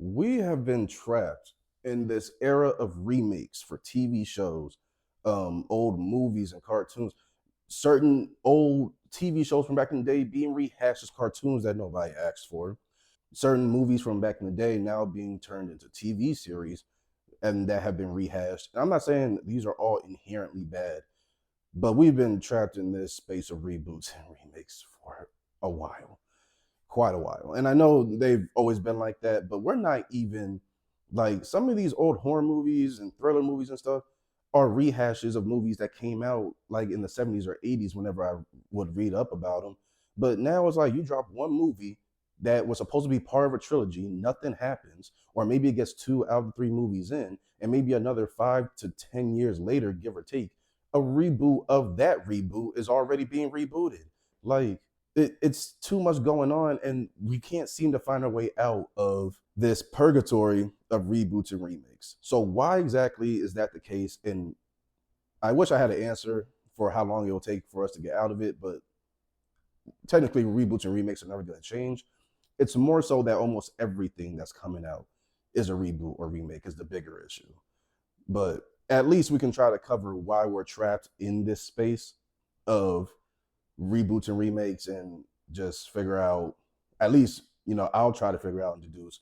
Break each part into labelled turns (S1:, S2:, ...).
S1: We have been trapped in this era of remakes for TV shows, old movies and cartoons. Certain old TV shows from back in the day being rehashed as cartoons that nobody asked for. Certain movies from back in the day now being turned into TV series and that have been rehashed. And I'm not saying these are all inherently bad, but we've been trapped in this space of reboots and remakes for a while, quite a while. And I know they've always been like that, but we're not even like some of these old horror movies and thriller movies and stuff are rehashes of movies that came out like in the 70s or 80s whenever I would read up about them. But now it's like you drop one movie that was supposed to be part of a trilogy, nothing happens, or maybe it gets two out of the three movies in, and maybe another 5 to 10 years later, give or take, a reboot of that reboot is already being rebooted. Like it's too much going on, and we can't seem to find our way out of this purgatory of reboots and remakes. So why exactly is that the case? And I wish I had an answer for how long it will take for us to get out of it, but technically reboots and remakes are never going to change. It's more so that almost everything that's coming out is a reboot or remake is the bigger issue. But at least we can try to cover why we're trapped in this space of reboots and remakes and just figure out, at least, I'll try to figure out and deduce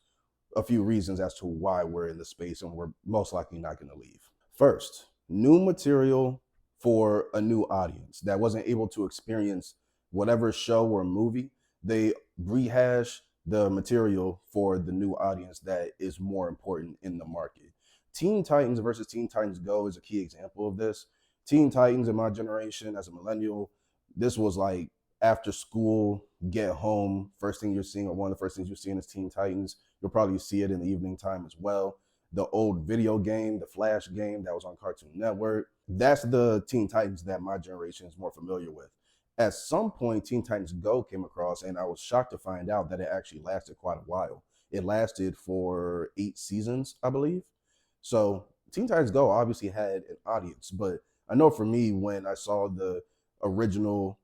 S1: a few reasons as to why we're in the space and we're most likely not going to leave. First, new material for a new audience that wasn't able to experience whatever show or movie. They rehash the material for the new audience that is more important in the market. Teen Titans versus Teen Titans Go is a key example of this. Teen Titans in my generation as a millennial, this was like after school, get home, first thing you're seeing, or one of the first things you're seeing is Teen Titans. You'll probably see it in the evening time as well. The old video game, the Flash game that was on Cartoon Network. That's the Teen Titans that my generation is more familiar with. At some point, Teen Titans Go came across, and I was shocked to find out that it actually lasted quite a while. It lasted for 8 seasons, I believe. So Teen Titans Go obviously had an audience, but I know for me, when I saw the original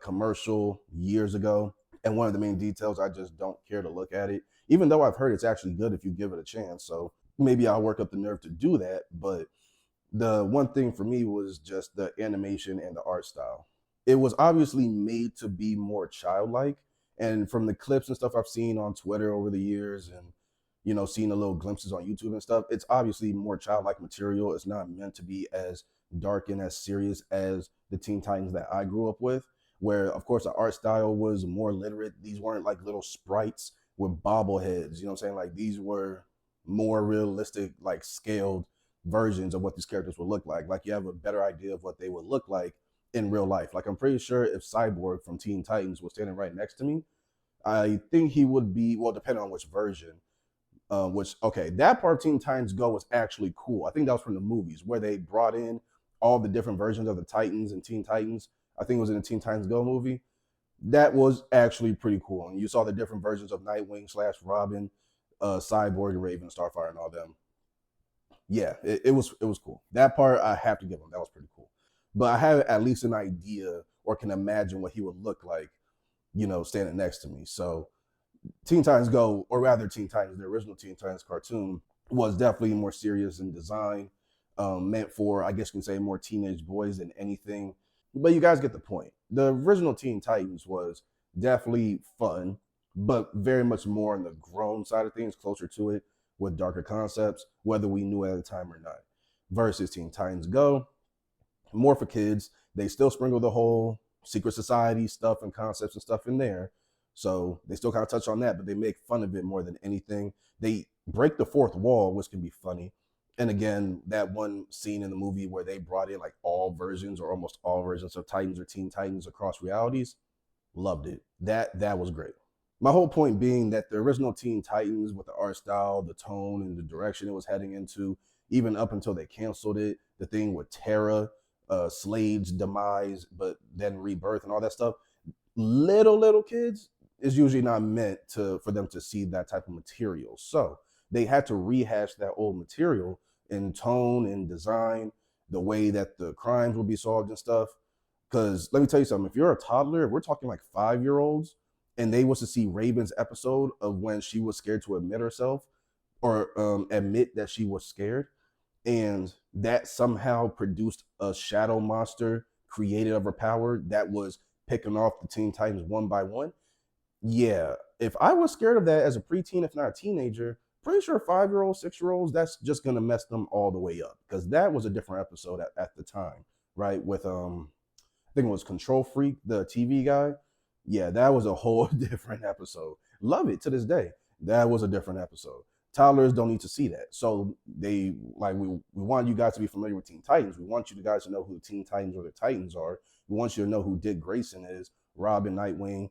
S1: commercial years ago, and one of the main details, I just don't care to look at it, even though I've heard it's actually good if you give it a chance. So maybe I'll work up the nerve to do that. But the one thing for me was just the animation and the art style. It was obviously made to be more childlike. And from the clips and stuff I've seen on Twitter over the years and, seeing the little glimpses on YouTube and stuff, it's obviously more childlike material. It's not meant to be as dark and as serious as the Teen Titans that I grew up with, where, of course, the art style was more literate. These weren't like little sprites with bobbleheads. You know what I'm saying? Like these were more realistic, like scaled versions of what these characters would look like. Like you have a better idea of what they would look like in real life. Like I'm pretty sure if Cyborg from Teen Titans was standing right next to me, I think he would be, well, depending on which version. Okay, that part of Teen Titans Go was actually cool. I think that was from the movies where they brought in all the different versions of the Titans and Teen Titans. I think it was in the Teen Titans Go movie. That was actually pretty cool. And you saw the different versions of Nightwing slash Robin, Cyborg and Raven, Starfire, and all them. Yeah, it was cool. That part I have to give him. That was pretty cool. But I have at least an idea or can imagine what he would look like, standing next to me. So Teen Titans Go, or rather Teen Titans, the original Teen Titans cartoon, was definitely more serious in design, meant for, I guess you can say, more teenage boys than anything. But you guys get the point. The original Teen Titans was definitely fun, but very much more on the grown side of things, closer to it, with darker concepts, whether we knew it at the time or not. Versus Teen Titans Go, more for kids. They still sprinkle the whole secret society stuff and concepts and stuff in there. So they still kind of touch on that, but they make fun of it more than anything. They break the fourth wall, which can be funny. And again, that one scene in the movie where they brought in like all versions or almost all versions of Titans or Teen Titans across realities, loved it. That was great. My whole point being that the original Teen Titans, with the art style, the tone, and the direction it was heading into, even up until they canceled it, the thing with Terra, Slade's demise, but then rebirth and all that stuff, little kids is usually not meant for them to see that type of material. So they had to rehash that old material in tone and design, the way that the crimes will be solved and stuff. Because let me tell you something, if you're a toddler, if we're talking like 5-year-olds, and they was to see Raven's episode of when she was scared to admit herself, or admit that she was scared, and that somehow produced a shadow monster created of her power that was picking off the Teen Titans one by one. Yeah, if I was scared of that as a preteen, if not a teenager, pretty sure 5 year olds, 6 year olds, that's just gonna mess them all the way up because that was a different episode at the time, right? With I think it was Control Freak, the TV guy. Yeah, that was a whole different episode. Love it to this day. That was a different episode. Toddlers don't need to see that. So they like we want you guys to be familiar with Teen Titans. We want you guys to know who the Teen Titans or the Titans are. We want you to know who Dick Grayson is, Robin, Nightwing,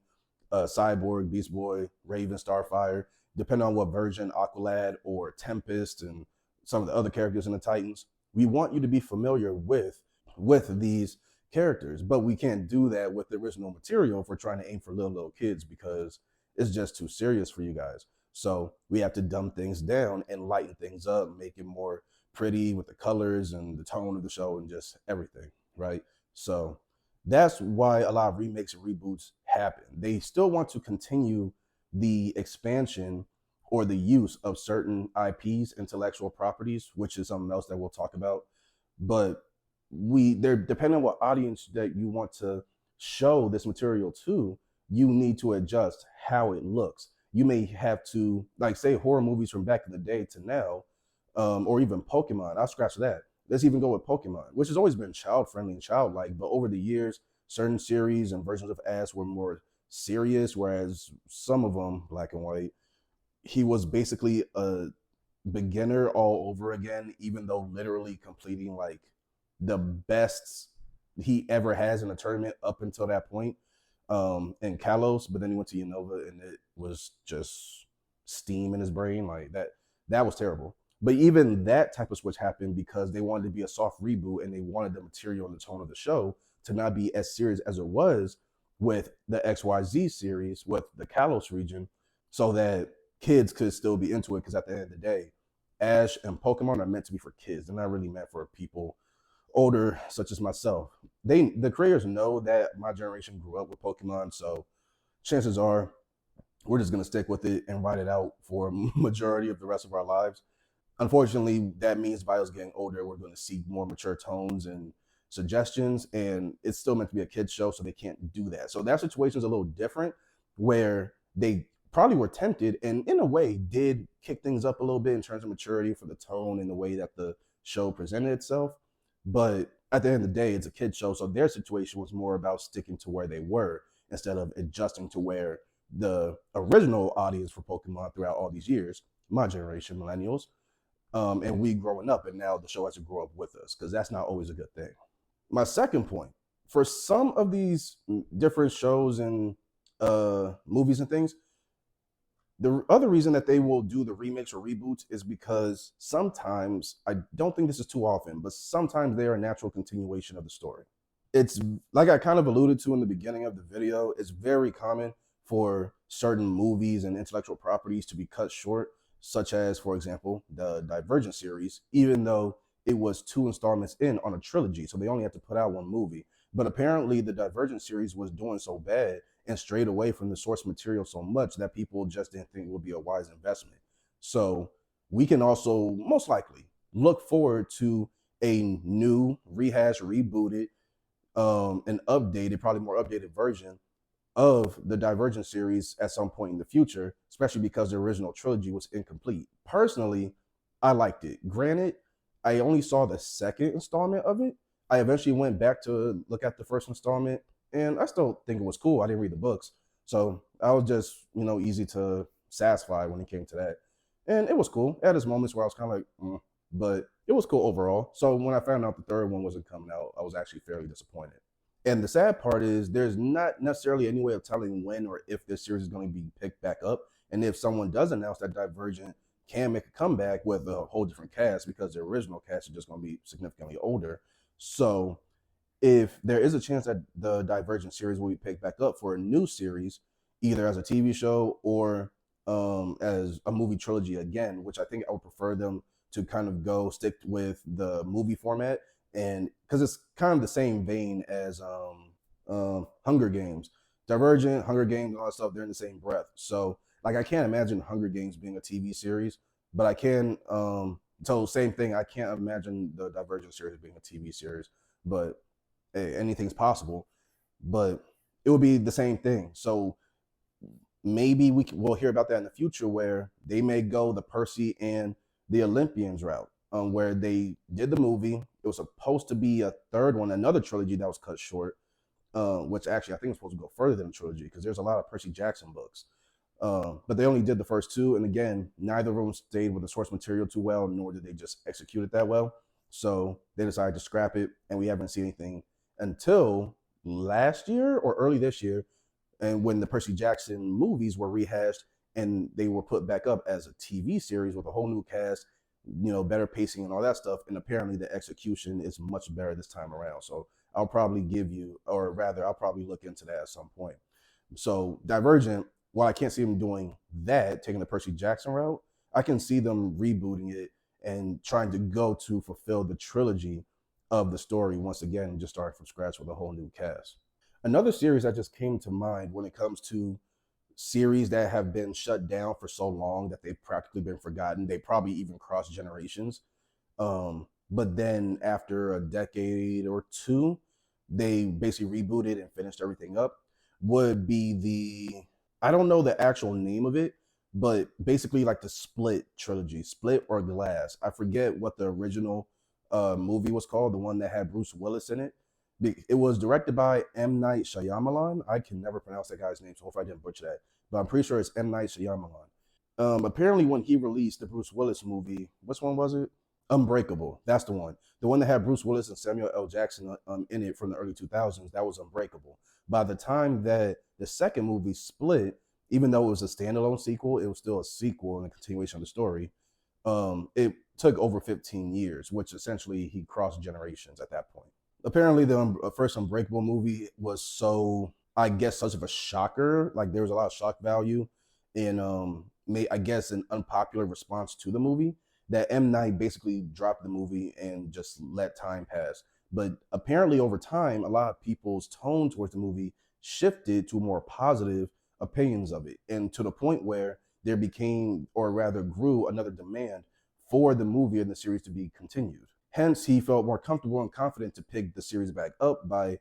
S1: Cyborg, Beast Boy, Raven, Starfire, depending on what version, Aqualad or Tempest, and some of the other characters in the Titans. We want you to be familiar with these characters, but we can't do that with the original material if we're trying to aim for little kids because it's just too serious for you guys. So we have to dumb things down and lighten things up, make it more pretty with the colors and the tone of the show and just everything, right? So that's why a lot of remakes and reboots happen. They still want to continue the expansion or the use of certain IPs, intellectual properties, which is something else that we'll talk about. But they're depending on what audience that you want to show this material to, you need to adjust how it looks. You may have to, like, say horror movies from back in the day to now, or even Pokemon. I'll scratch that. Let's even go with Pokemon, which has always been child friendly and childlike, but over the years, certain series and versions of Ash were more serious, whereas some of them, Black and White, he was basically a beginner all over again, even though literally completing like the best he ever has in a tournament up until that point in Kalos, but then he went to Unova and it was just steam in his brain. Like that was terrible. But even that type of switch happened because they wanted to be a soft reboot and they wanted the material and the tone of the show to not be as serious as it was with the XYZ series with the Kalos region, so that kids could still be into it. Because at the end of the day, Ash and Pokemon are meant to be for kids. They're not really meant for people older, such as myself. The creators know that my generation grew up with Pokemon, so chances are we're just gonna stick with it and ride it out for majority of the rest of our lives. Unfortunately, that means by us getting older, we're going to see more mature tones and suggestions, and it's still meant to be a kids show, so they can't do that. So that situation is a little different, where they probably were tempted, and in a way, did kick things up a little bit in terms of maturity for the tone and the way that the show presented itself. But at the end of the day, it's a kids show, so their situation was more about sticking to where they were instead of adjusting to where the original audience for Pokemon throughout all these years, my generation, millennials, and we growing up, and now the show has to grow up with us because that's not always a good thing. My second point, for some of these different shows and movies and things, the other reason that they will do the remakes or reboots is because sometimes, I don't think this is too often, but sometimes they are a natural continuation of the story. It's like I kind of alluded to in the beginning of the video, it's very common for certain movies and intellectual properties to be cut short, such as, for example, the Divergent series, even though it was 2 installments in on a trilogy, so they only had to put out one movie. But apparently, the Divergent series was doing so bad and strayed away from the source material so much that people just didn't think it would be a wise investment. So we can also most likely look forward to a new, rehashed, rebooted, an updated, probably more updated version of the Divergent series at some point in the future, especially because the original trilogy was incomplete. Personally, I liked it. Granted, I only saw the second installment of it. I eventually went back to look at the first installment, and I still think it was cool. I didn't read the books, so I was just, easy to satisfy when it came to that. And it was cool. At its moments where I was kind of like, but it was cool overall. So when I found out the third one wasn't coming out, I was actually fairly disappointed. And the sad part is there's not necessarily any way of telling when or if this series is going to be picked back up. And if someone does announce that Divergent can make a comeback with a whole different cast, because the original cast is just going to be significantly older. So if there is a chance that the Divergent series will be picked back up for a new series, either as a TV show or as a movie trilogy again, which I think I would prefer them to kind of go stick with the movie format, and because it's kind of the same vein as Hunger Games, Divergent, Hunger Games, all that stuff. They're in the same breath. So like I can't imagine Hunger Games being a TV series. but I can. So same thing. I can't imagine the Divergent series being a TV series, but hey, anything's possible. But it would be the same thing. So maybe we'll hear about that in the future, where they may go the Percy and the Olympians route, where they did the movie. It was supposed to be a third one, another trilogy that was cut short, which actually I think is supposed to go further than a trilogy because there's a lot of Percy Jackson books. But they only did the first two, and again, neither of them stayed with the source material too well, nor did they just execute it that well. So they decided to scrap it, and we haven't seen anything until last year or early this year, and when the Percy Jackson movies were rehashed and they were put back up as a TV series with a whole new cast, better pacing and all that stuff. And apparently the execution is much better this time around. So I'll probably give you, or rather, I'll probably look into that at some point. So Divergent, while I can't see them doing that, taking the Percy Jackson route, I can see them rebooting it and trying to go to fulfill the trilogy of the story once again, just starting from scratch with a whole new cast. Another series that just came to mind when it comes to series that have been shut down for so long that they've practically been forgotten. They probably even crossed generations. But then after a decade or two, they basically rebooted and finished everything up. Would be the, I don't know the actual name of it, but basically like the Split trilogy, Split or Glass. I forget what the original movie was called, the one that had Bruce Willis in it. It was directed by M. Night Shyamalan. I can never pronounce that guy's name, so hopefully I didn't butcher that. But I'm pretty sure it's M. Night Shyamalan. Apparently, when he released the Bruce Willis movie, which one was it? Unbreakable. That's the one. The one that had Bruce Willis and Samuel L. Jackson in it from the early 2000s. That was Unbreakable. By the time that the second movie Split, even though it was a standalone sequel, it was still a sequel and a continuation of the story. It took over 15 years, which essentially he crossed generations at that point. Apparently the first Unbreakable movie was so, I guess, such of a shocker. Like there was a lot of shock value in I guess an unpopular response to the movie, that M. Night basically dropped the movie and just let time pass. But apparently over time, a lot of people's tone towards the movie shifted to more positive opinions of it, and to the point where there became, or rather grew, another demand for the movie and the series to be continued. Hence, he felt more comfortable and confident to pick the series back up by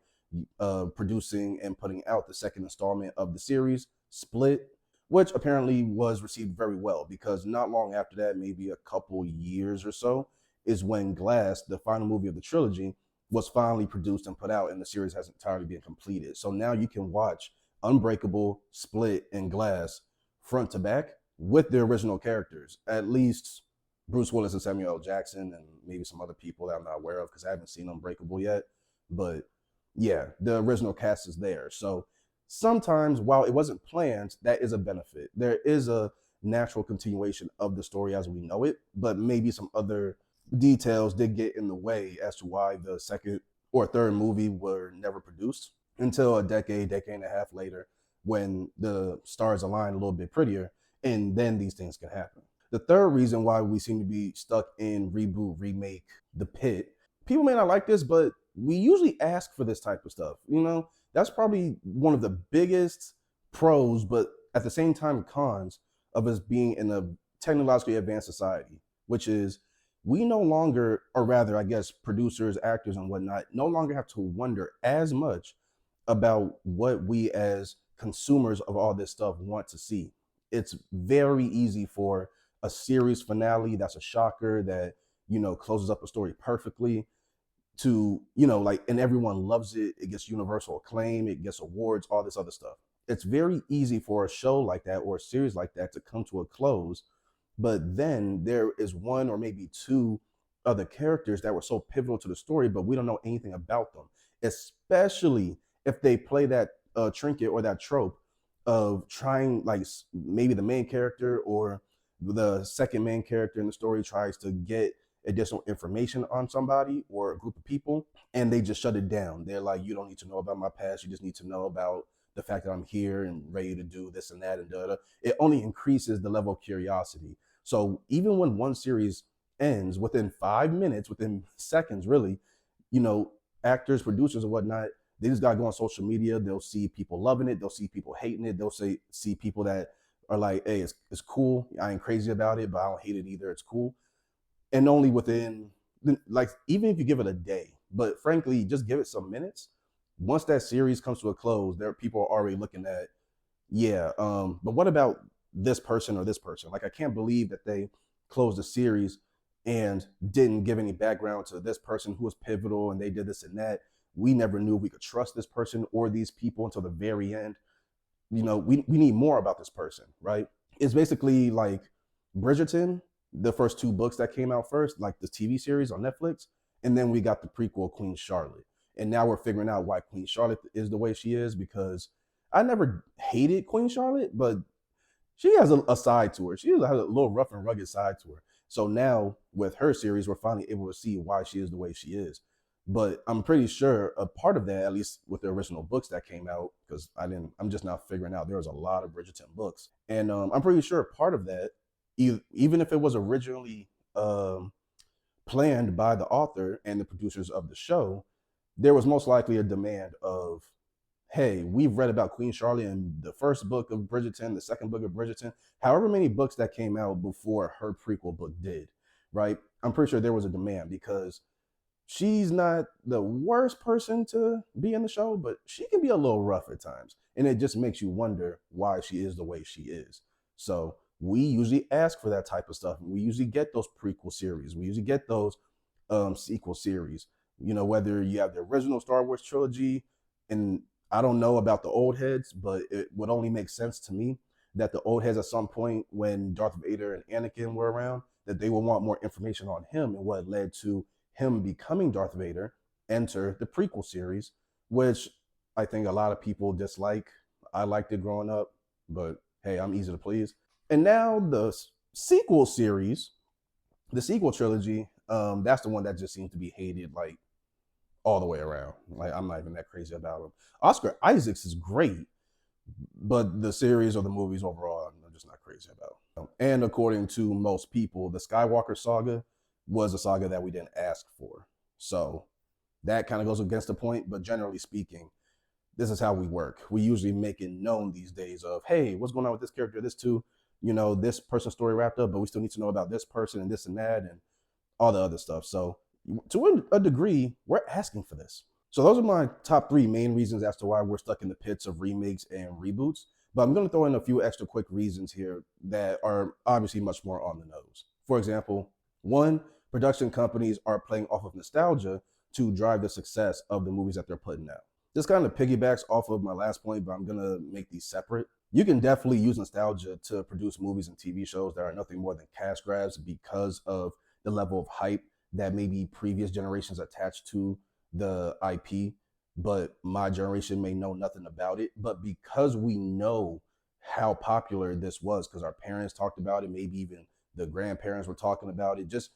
S1: producing and putting out the second installment of the series, Split, which apparently was received very well, because not long after that, maybe a couple years or so, is when Glass, the final movie of the trilogy, was finally produced and put out, and the series has entirely been completed. So now you can watch Unbreakable, Split, and Glass front to back with the original characters. At least Bruce Willis and Samuel L. Jackson, and maybe some other people that I'm not aware of because I haven't seen Unbreakable yet. But yeah, the original cast is there. So sometimes, while it wasn't planned, that is a benefit. There is a natural continuation of the story as we know it, but maybe some other details did get in the way as to why the second or third movie were never produced until a decade and a half later, when the stars align a little bit prettier, and then these things can happen. The third reason why we seem to be stuck in reboot, remake, the pit, people may not like this, but we usually ask for this type of stuff. That's probably one of the biggest pros, but at the same time cons of us being in a technologically advanced society, which is we no longer, or rather, I guess, producers, actors, and whatnot, no longer have to wonder as much about what we as consumers of all this stuff want to see. It's very easy for a series finale that's a shocker, that closes up a story perfectly, to like, and everyone loves it. It gets universal acclaim, it gets awards, all this other stuff. It's very easy for a show like that or a series like that to come to a close, but then there is one or maybe two other characters that were so pivotal to the story, but we don't know anything about them, especially if they play that trinket or that trope of trying, like, maybe the main character or the second main character in the story tries to get additional information on somebody or a group of people, and they just shut it down. They're like, you don't need to know about my past, you just need to know about the fact that I'm here and ready to do this and that and da. It only increases the level of curiosity. So even when one series ends, within 5 minutes, within seconds really, actors, producers, and whatnot, they just gotta go on social media. They'll see people loving it, they'll see people hating it, they'll see people that are like, hey, it's cool. I ain't crazy about it, but I don't hate it either. It's cool. And only within, like, even if you give it a day, but frankly, just give it some minutes. Once that series comes to a close, there people are already looking at, yeah, but what about this person or this person? Like, I can't believe that they closed the series and didn't give any background to this person who was pivotal and they did this and that. We never knew we could trust this person or these people until the very end. We need more about this person, right? It's basically like Bridgerton, the first two books that came out first, like the TV series on Netflix, and then we got the prequel Queen Charlotte. And now we're figuring out why Queen Charlotte is the way she is, because I never hated Queen Charlotte, but she has a side to her. She has a little rough and rugged side to her. So now with her series, we're finally able to see why she is the way she is. But I'm pretty sure a part of that, at least with the original books that came out, because I'm just now figuring out there was a lot of Bridgerton books. And I'm pretty sure part of that, even if it was originally planned by the author and the producers of the show, there was most likely a demand of, hey, we've read about Queen Charlotte in the first book of Bridgerton, the second book of Bridgerton, however many books that came out before her prequel book did, right? I'm pretty sure there was a demand because she's not the worst person to be in the show, but she can be a little rough at times. And it just makes you wonder why she is the way she is. So we usually ask for that type of stuff. We usually get those prequel series. We usually get those sequel series. Whether you have the original Star Wars trilogy, and I don't know about the old heads, but it would only make sense to me that the old heads at some point when Darth Vader and Anakin were around, that they will want more information on him and what led to him becoming Darth Vader, enter the prequel series, which I think a lot of people dislike. I liked it growing up, but hey, I'm easy to please. And now the sequel series, the sequel trilogy, that's the one that just seems to be hated like all the way around. Like, I'm not even that crazy about him. Oscar Isaacs is great, but the series or the movies overall, I'm just not crazy about. And according to most people, the Skywalker saga was a saga that we didn't ask for. So that kind of goes against the point, but generally speaking, this is how we work. We usually make it known these days of, hey, what's going on with this character, this too, this person's story wrapped up, but we still need to know about this person and this and that and all the other stuff. So to a degree, we're asking for this. So those are my top 3 main reasons as to why we're stuck in the pits of remakes and reboots. But I'm going to throw in a few extra quick reasons here that are obviously much more on the nose. For example, 1, production companies are playing off of nostalgia to drive the success of the movies that they're putting out. This kind of piggybacks off of my last point, but I'm going to make these separate. You can definitely use nostalgia to produce movies and TV shows that are nothing more than cash grabs because of the level of hype that maybe previous generations attached to the IP, but my generation may know nothing about it. But because we know how popular this was, because our parents talked about it, maybe even the grandparents were talking about it, just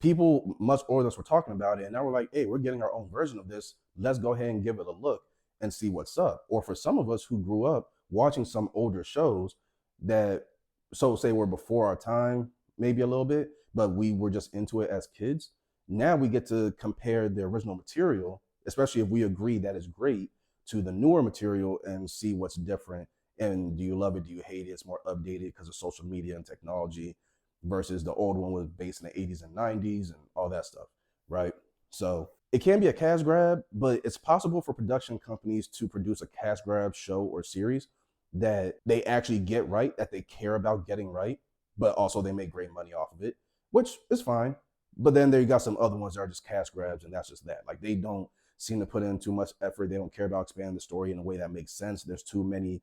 S1: people much older than us were talking about it. And now we're like, hey, we're getting our own version of this. Let's go ahead and give it a look and see what's up. Or for some of us who grew up watching some older shows that, so say, were before our time, maybe a little bit, but we were just into it as kids. Now we get to compare the original material, especially if we agree that it's great, to the newer material and see what's different. And do you love it? Do you hate it? It's more updated because of social media and technology versus the old one was based in the 80s and 90s and all that stuff, right? So it can be a cash grab, but it's possible for production companies to produce a cash grab show or series that they actually get right, that they care about getting right, but also they make great money off of it, which is fine. But then there you got some other ones that are just cash grabs, and that's just that. Like, they don't seem to put in too much effort. They don't care about expanding the story in a way that makes sense. There's too many,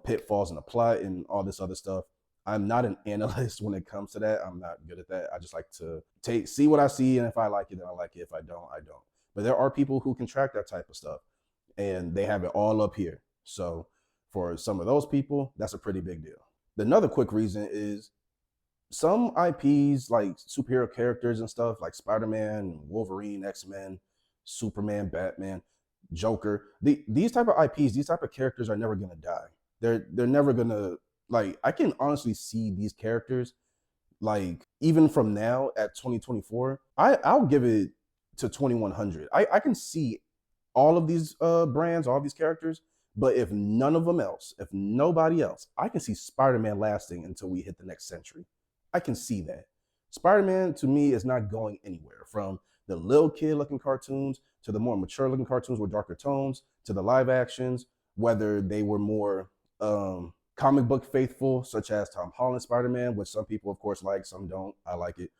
S1: pitfalls in the plot and all this other stuff. I'm not an analyst when it comes to that. I'm not good at that. I just like to see what I see, and if I like it, then I like it. If I don't, I don't. But there are people who can track that type of stuff, and they have it all up here. So for some of those people, that's a pretty big deal. Another quick reason is some IPs, like superhero characters and stuff, like Spider-Man, Wolverine, X-Men, Superman, Batman, Joker. These type of IPs, these type of characters are never gonna die. They're never gonna, like, I can honestly see these characters, like, even from now at 2024, I'll give it to 2100. I can see all of these brands, all of these characters But if none of them else, if nobody else, I can see Spider-Man lasting until we hit the next century. I can see that. Spider-Man to me is not going anywhere, from the little kid looking cartoons to the more mature looking cartoons with darker tones to the live actions, whether they were more comic book faithful, such as Tom Holland Spider-Man, which some people of course like, some don't. I like it.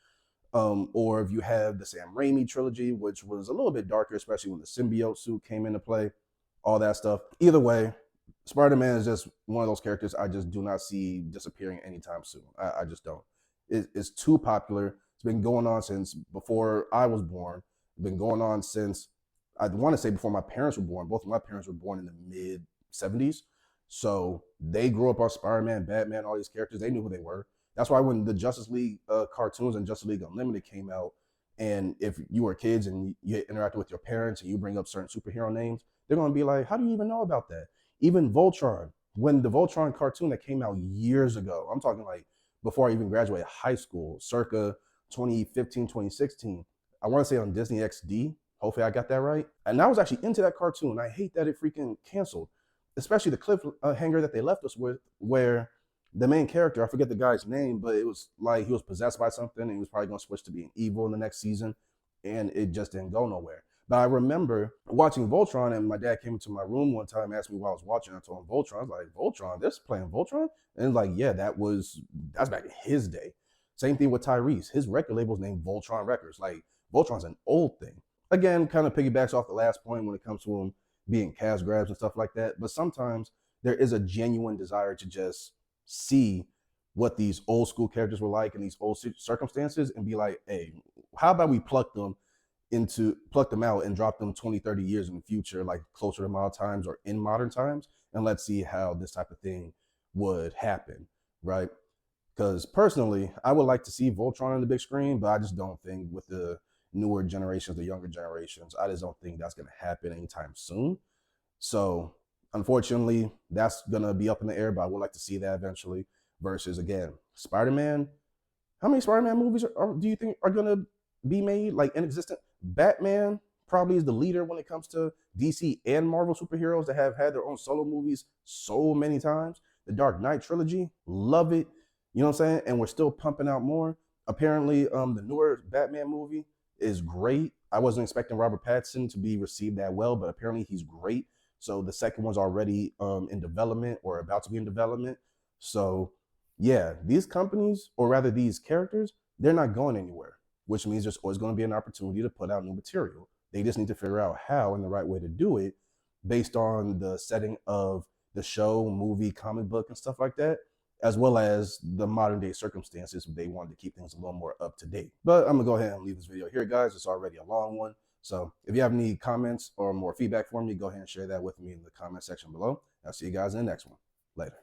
S1: Or if you have the Sam Raimi trilogy, which was a little bit darker, especially when the symbiote suit came into play, all that stuff. Either way, Spider-Man is just one of those characters I just do not see disappearing anytime soon. I just don't. It's too popular. It's been going on since before I was born. It's been going on since, I want to say, before my parents were born. Both of my parents were born in the mid 70s. So they grew up on Spider-Man, Batman, all these characters. They knew who they were. That's why when the Justice League cartoons and Justice League Unlimited came out, and if you were kids and you interacted with your parents and you bring up certain superhero names, they're going to be like, how do you even know about that? Even Voltron, when the Voltron cartoon that came out years ago, I'm talking like before I even graduated high school, circa 2015, 2016, I want to say on Disney XD. Hopefully I got that right. And I was actually into that cartoon. I hate that it freaking canceled, especially the cliffhanger that they left us with, where the main character, I forget the guy's name, but it was like he was possessed by something and he was probably going to switch to being evil in the next season. And it just didn't go nowhere. But I remember watching Voltron, and my dad came into my room one time and asked me what I was watching. I told him Voltron. I was like, Voltron? This playing Voltron? And it's like, yeah, that's back in his day. Same thing with Tyrese. His record label's named Voltron Records. Like, Voltron's an old thing. Again, kind of piggybacks off the last point when it comes to him being cash grabs and stuff like that. But sometimes there is a genuine desire to just see what these old school characters were like in these old circumstances and be like, hey, how about we pluck them out and drop them 20, 30 years in the future, like closer to modern times or in modern times, and let's see how this type of thing would happen, right? Because personally, I would like to see Voltron on the big screen, but I just don't think with the newer generations, the younger generations, I just don't think that's going to happen anytime soon. So unfortunately, that's going to be up in the air, but I would like to see that eventually. Versus, again, Spider-Man. How many Spider-Man movies do you think are going to be made, like in existence? Batman probably is the leader when it comes to DC and Marvel superheroes that have had their own solo movies so many times. The Dark Knight trilogy, love it. You know what I'm saying? And we're still pumping out more. Apparently, the newer Batman movie is great. I wasn't expecting Robert Pattinson to be received that well, but apparently he's great. So the second one's already in development or about to be in development. So yeah, these companies, or rather these characters, they're not going anywhere, which means there's always going to be an opportunity to put out new material. They just need to figure out how and the right way to do it based on the setting of the show, movie, comic book, and stuff like that, as well as the modern day circumstances if they wanted to keep things a little more up to date. But I'm gonna go ahead and leave this video here, guys. It's already a long one. So if you have any comments or more feedback for me, go ahead and share that with me in the comment section below. I'll see you guys in the next one. Later.